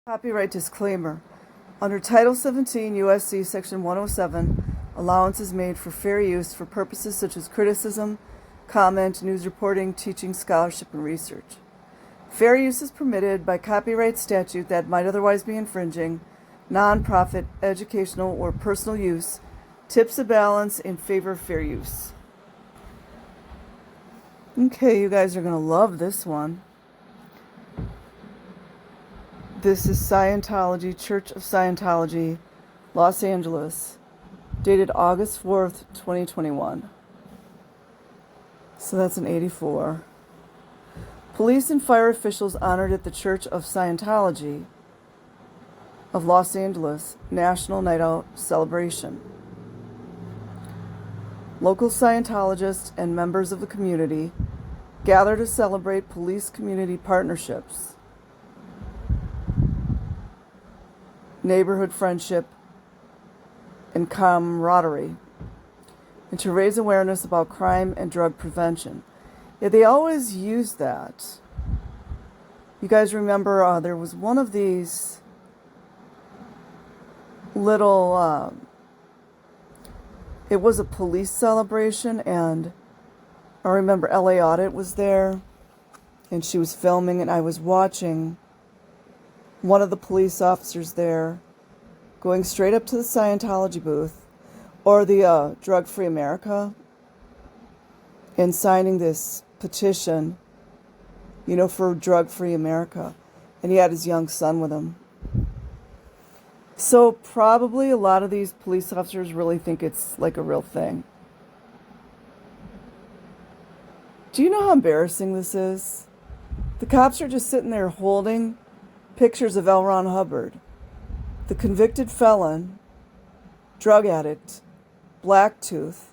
Copyright disclaimer. Under Title 17 U.S.C. Section 107, allowance is made for fair use for purposes such as criticism, comment, news reporting, teaching, scholarship, and research. Fair use is permitted by copyright statute that might otherwise be infringing. Non-profit, educational, or personal use tips the balance in favor of fair use. Okay, you guys are going to love this one. This is Scientology, Church of Scientology, Los Angeles, dated August 4th, 2021. So that's an 84. Police and fire officials honored at the Church of Scientology of Los Angeles National Night Out celebration. Local Scientologists and members of the community gather to celebrate police-community partnerships, neighborhood friendship, and camaraderie, and to raise awareness about crime and drug prevention. Yeah, they always use that. You guys remember there was one of these little, it was a police celebration, and I remember L.A.P.D was there, and she was filming, and I was watching one of the police officers there going straight up to the Scientology booth or the Drug-Free America and signing this petition, for Drug-Free America. And he had his young son with him. So probably a lot of these police officers really think it's like a real thing. Do you know how embarrassing this is? The cops are just sitting there holding pictures of L. Ron Hubbard, the convicted felon, drug addict, black tooth,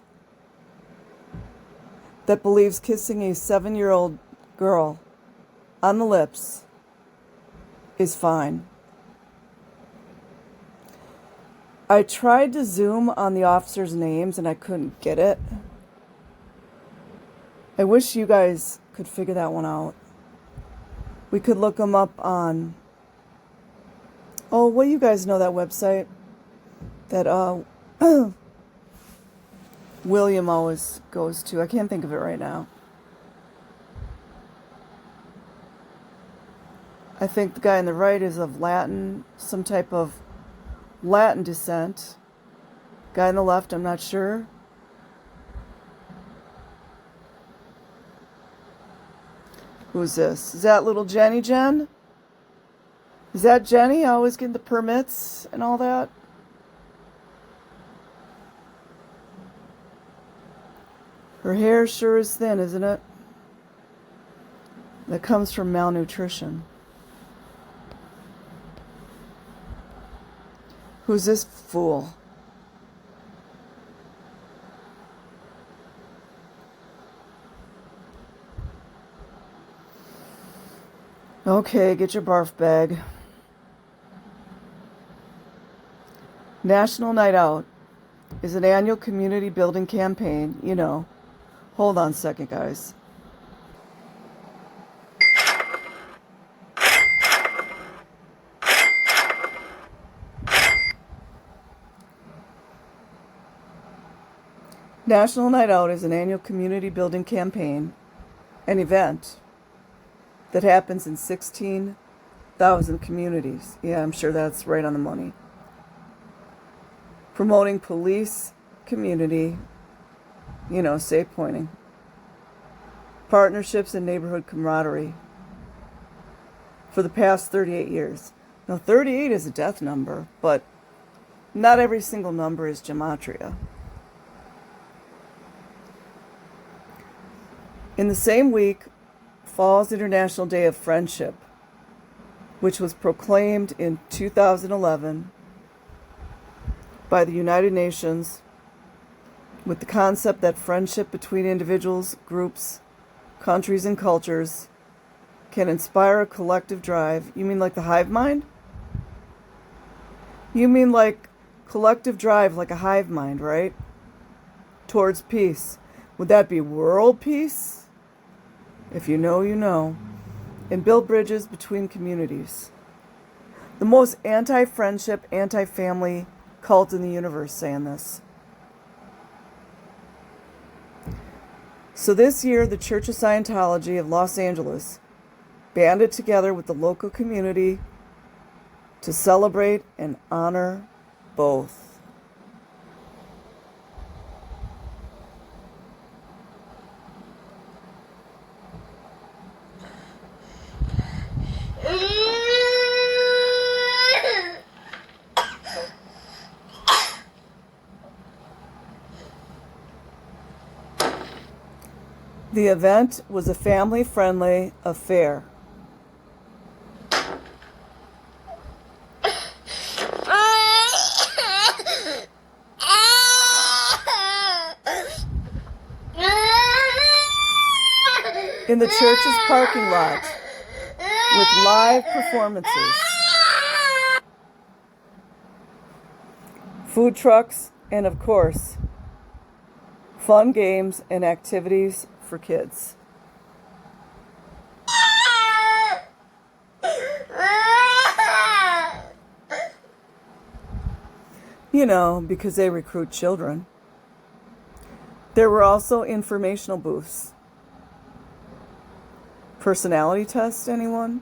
that believes kissing a 7-year-old girl on the lips is fine. I tried to zoom on the officers' names and I couldn't get it. I wish you guys could figure that one out. We could look them up on... Oh, well, you guys know that website that William always goes to. I can't think of it right now. I think the guy on the right is of Latin, some type of Latin descent. Guy on the left, I'm not sure. Who's this? Is that little Jenny Jen? Is that Jenny always getting the permits and all that? Her hair sure is thin, isn't it? That comes from malnutrition. Who's this fool? Okay, get your barf bag. National Night Out is an annual community building campaign, Hold on a second, guys. National Night Out is an annual community building campaign, an event that happens in 16,000 communities. Yeah, I'm sure that's right on the money. Promoting police, community, safe pointing, partnerships, and neighborhood camaraderie for the past 38 years. Now, 38 is a death number, but not every single number is gematria. In the same week falls International Day of Friendship, which was proclaimed in 2011 by the United Nations with the concept that friendship between individuals, groups, countries, and cultures can inspire a collective drive. You mean like the hive mind? You mean like collective drive, like a hive mind, right? Towards peace. Would that be world peace? If you know, you know. And build bridges between communities. The most anti-friendship, anti-family cult in the universe saying this. So this year, the Church of Scientology of Los Angeles banded together with the local community to celebrate and honor both. The event was a family-friendly affair. In the church's parking lot with live performances, food trucks, and of course, fun games and activities for kids. You know, because they recruit children. There were also informational booths. Personality test, anyone?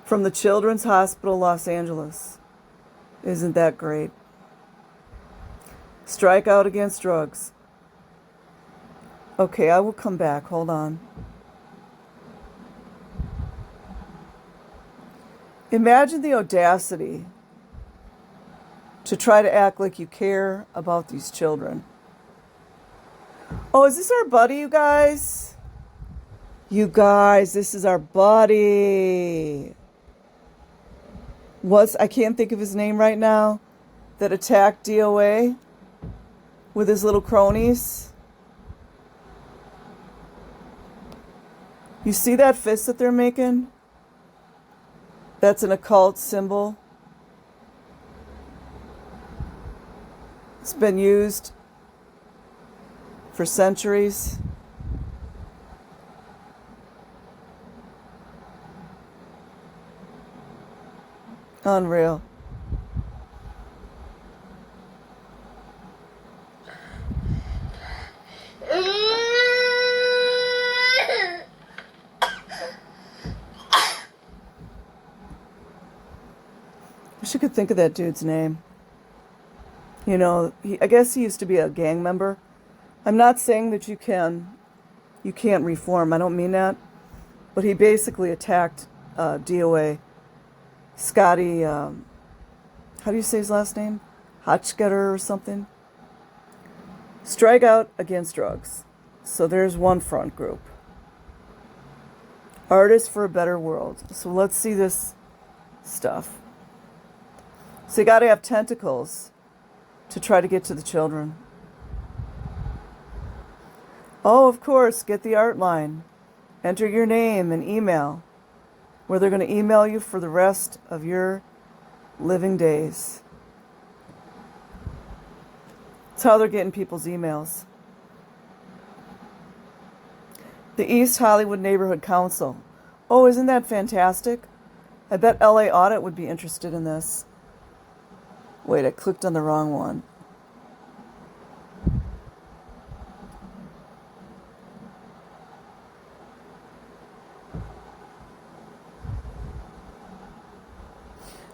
From the Children's Hospital, Los Angeles. Isn't that great? Strike out against drugs. Okay, I will come back. Hold on. Imagine the audacity to try to act like you care about these children. Oh, is this our buddy, you guys? You guys, this is our buddy. I can't think of his name right now, that attacked DOA with his little cronies. You see that fist that they're making? That's an occult symbol. It's been used for centuries. Unreal. Wish I could think of that dude's name. You know, I guess he used to be a gang member. I'm not saying that you can't reform. I don't mean that. But he basically attacked DOA. Scotty, how do you say his last name? Hotchgetter or something? Strike out against drugs. So there's one front group. Artists for a Better World. So let's see this stuff. So you got to have tentacles to try to get to the children. Oh, of course, get the art line. Enter your name and email, where they're going to email you for the rest of your living days. That's how they're getting people's emails. The East Hollywood Neighborhood Council. Oh, isn't that fantastic? I bet L.A. Audit would be interested in this. Wait, I clicked on the wrong one.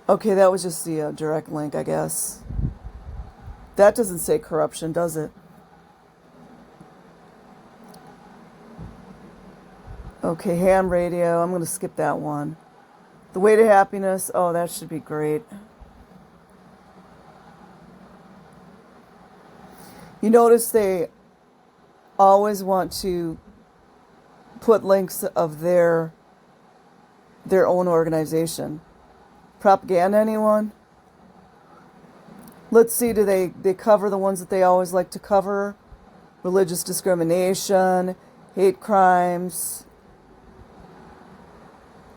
Okay, that was just the direct link, I guess. That doesn't say corruption, does it? Okay, ham radio. I'm going to skip that one. The Way to Happiness. Oh, that should be great. You notice they always want to put links of their own organization. Propaganda, anyone? Let's see, do they cover the ones that they always like to cover? Religious discrimination, hate crimes.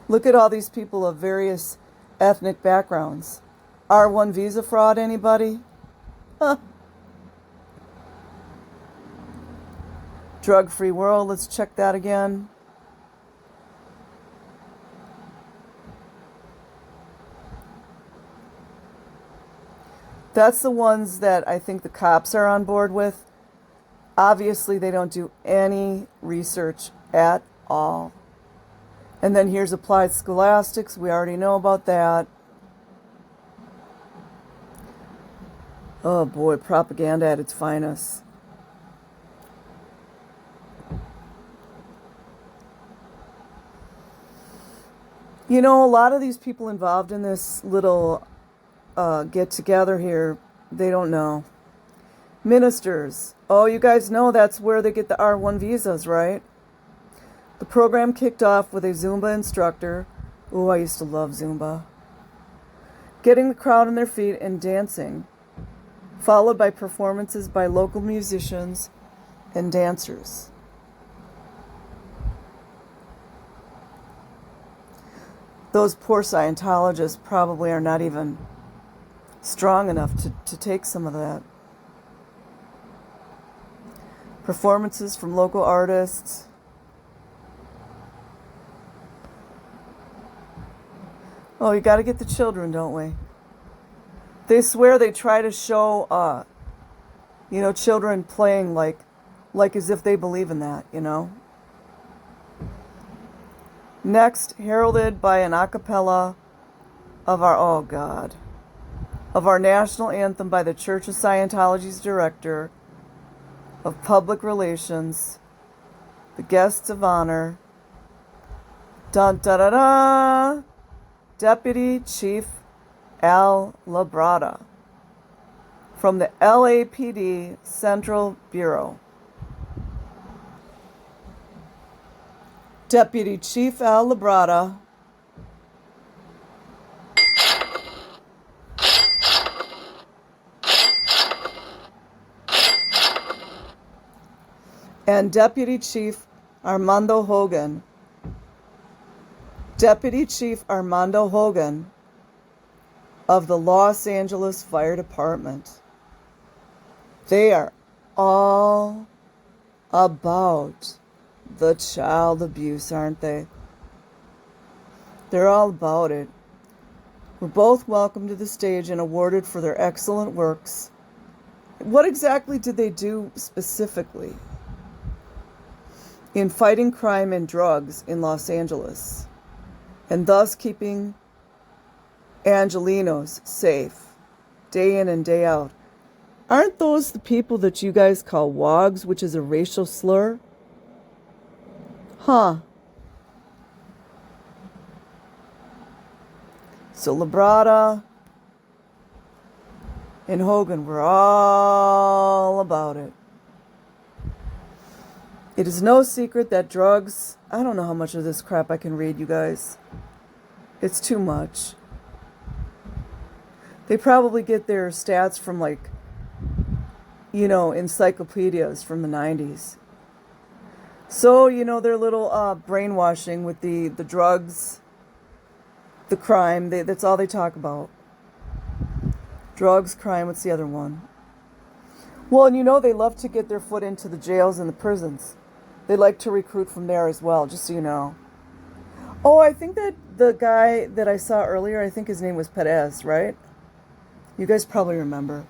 Look at all these people of various ethnic backgrounds. R1 visa fraud, anybody? Huh. Drug-free world, let's check that again. That's the ones that I think the cops are on board with. Obviously, they don't do any research at all. And then here's applied scholastics. We already know about that. Oh boy, propaganda at its finest. You know, a lot of these people involved in this little get together here, they don't know. Ministers. Oh, you guys know that's where they get the R1 visas, right? The program kicked off with a Zumba instructor. Oh, I used to love Zumba. Getting the crowd on their feet and dancing, followed by performances by local musicians and dancers. Those poor Scientologists probably are not even strong enough to take some of that. Performances from local artists. Oh, you got to get the children, don't we? They swear they try to show, children playing like as if they believe in that, you know. Next, heralded by an a cappella of our national anthem by the Church of Scientology's director of public relations, the guests of honor, dun da da da, Deputy Chief L.A.P.D from the L.A.P.D Central Bureau. Deputy Chief L.A.P.D and Deputy Chief Armando Hogan. Deputy Chief Armando Hogan of the Los Angeles Fire Department. They are all about the child abuse, aren't they? They're all about it. Were both welcomed to the stage and awarded for their excellent works. What exactly did they do specifically in fighting crime and drugs in Los Angeles, and thus keeping Angelenos safe day in and day out? Aren't those the people that you guys call wogs, which is a racial slur? Huh. So Labrada and Hogan were all about it. It is no secret that drugs, I don't know how much of this crap I can read, you guys. It's too much. They probably get their stats from encyclopedias from the 90s. So, their little brainwashing with the drugs, the crime, that's all they talk about. Drugs, crime, what's the other one? Well, and they love to get their foot into the jails and the prisons. They like to recruit from there as well, just so you know. Oh, I think that the guy that I saw earlier, I think his name was Perez, right? You guys probably remember.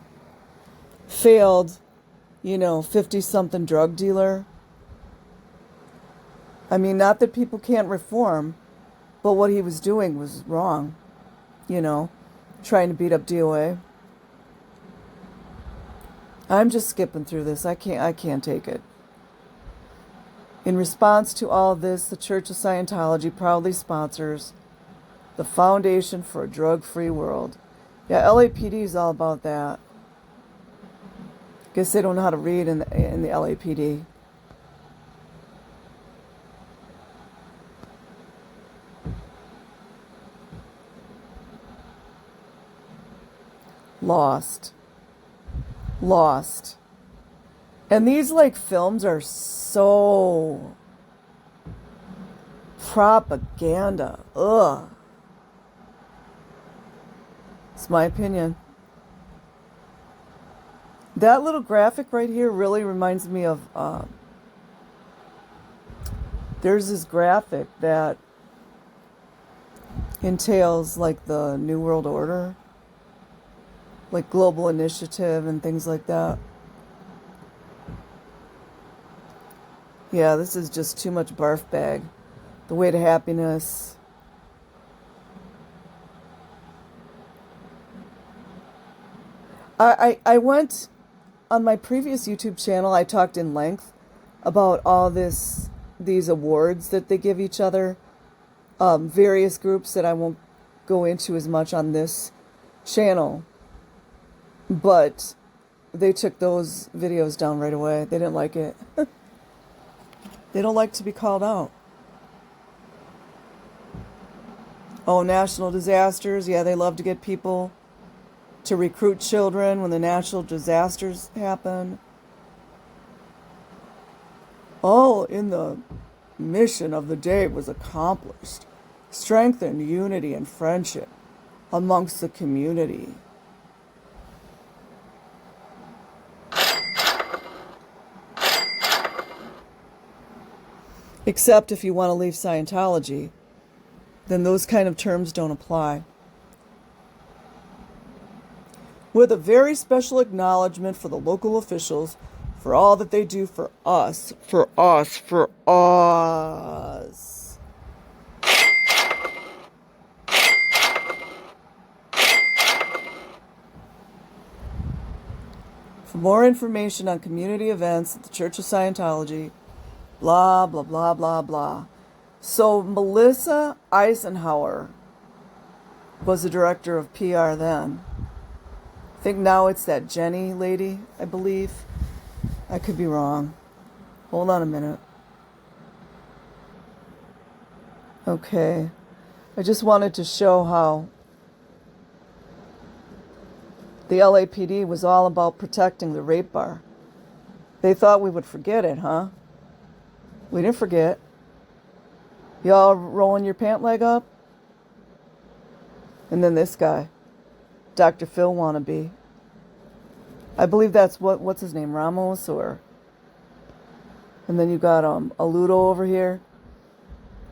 Failed, 50-something drug dealer. I mean, not that people can't reform, but what he was doing was wrong. Trying to beat up DOA. I'm just skipping through this. I can't take it. In response to all of this, the Church of Scientology proudly sponsors the Foundation for a Drug-Free World. Yeah, L.A.P.D is all about that. Guess they don't know how to read in the L.A.P.D. Lost. And these films are so propaganda. Ugh. It's my opinion. That little graphic right here really reminds me of there's this graphic that entails the New World Order. like Global Initiative and things like that. Yeah, this is just too much barf bag. The Way to Happiness. I went on my previous YouTube channel, I talked in length about all these awards that they give each other. Various groups that I won't go into as much on this channel. But they took those videos down right away. They didn't like it. They don't like to be called out. Oh, national disasters. Yeah, they love to get people to recruit children when the natural disasters happen. All in the mission of the day was accomplished. Strengthened unity and friendship amongst the community. Except if you want to leave Scientology, then those kind of terms don't apply. With a very special acknowledgement for the local officials for all that they do for us, for us, for us. For more information on community events at the Church of Scientology, blah, blah, blah, blah, blah. So Melissa Eisenhower was the director of PR then. I think now it's that Jenny lady, I believe. I could be wrong. Hold on a minute. Okay. I just wanted to show how the L.A.P.D was all about protecting the rape bar. They thought we would forget it, huh? We didn't forget. Y'all rolling your pant leg up? And then this guy, Dr. Phil wannabe. I believe that's what's his name, Ramos, or... And then you got Aludo over here.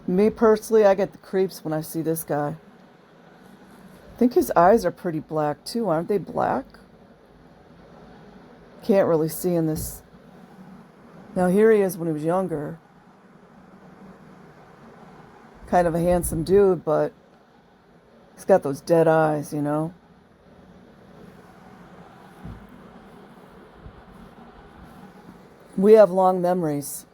Me personally, I get the creeps when I see this guy. I think his eyes are pretty black too, aren't they black? Can't really see in this. Now here he is when he was younger. Kind of a handsome dude, but he's got those dead eyes, you know? We have long memories.